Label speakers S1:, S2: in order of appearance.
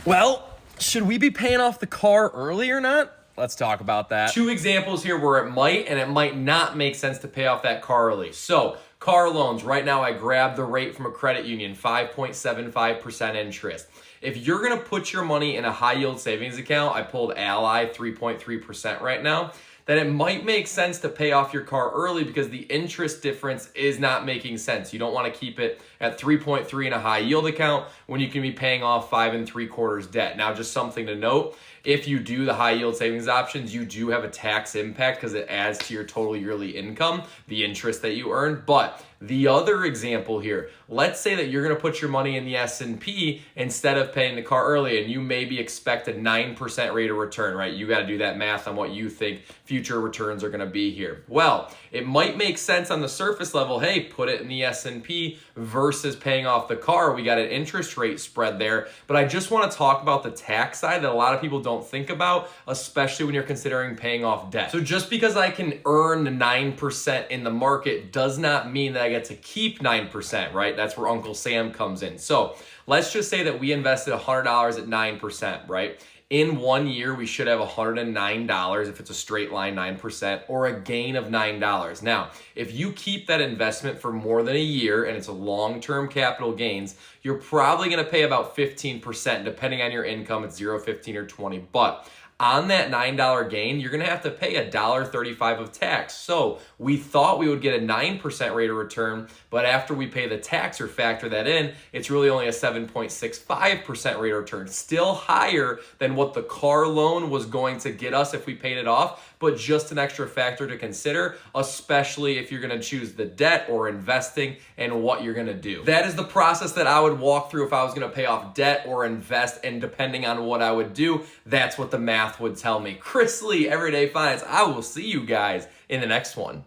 S1: Well, should we be paying off the car early or not? Let's talk about that.
S2: Two examples here where it might and it might not make sense to pay off that car early. So, car loans, right now I grabbed the rate from a credit union, 5.75% interest. If you're gonna put your money in a high yield savings account, I pulled Ally 3.3% right now, then it might make sense to pay off your car early because the interest difference is not making sense. You don't want to keep it at 3.3 in a high yield account when you can be paying off 5 3/4 debt. Now, just something to note, if you do the high yield savings options, you do have a tax impact because it adds to your total yearly income, the interest that you earn. But the other example here, let's say that you're going to put your money in the S&P instead of paying the car early, and you maybe expect a 9% rate of return, right? You got to do that math on what you think future returns are going to be here. Well, it might make sense on the surface level, hey, put it in the S&P versus paying off the car. We got an interest rate spread there, but I just want to talk about the tax side that a lot of people don't think about, especially when you're considering paying off debt. So just because I can earn 9% in the market does not mean that I get to keep 9%, right? That's where Uncle Sam comes in. So let's just say that we invested $100 at 9%, right? In 1 year, we should have $109 if it's a straight line 9%, or a gain of $9. Now, if you keep that investment for more than a year and it's a long-term capital gains, you're probably going to pay about 15%. Depending on your income, it's 0, 15, or 20. But on that $9 gain, you're going to have to pay $1.35 of tax. So we thought we would get a 9% rate of return, but after we pay the tax or factor that in, it's really only a 7.65% rate of return. Still higher than what the car loan was going to get us if we paid it off, but just an extra factor to consider, especially if you're going to choose the debt or investing and what you're going to do. That is the process that I would walk through if I was going to pay off debt or invest, and depending on what I would do, that's what the math would tell me. Chris Lee, Everyday Finance. I will see you guys in the next one.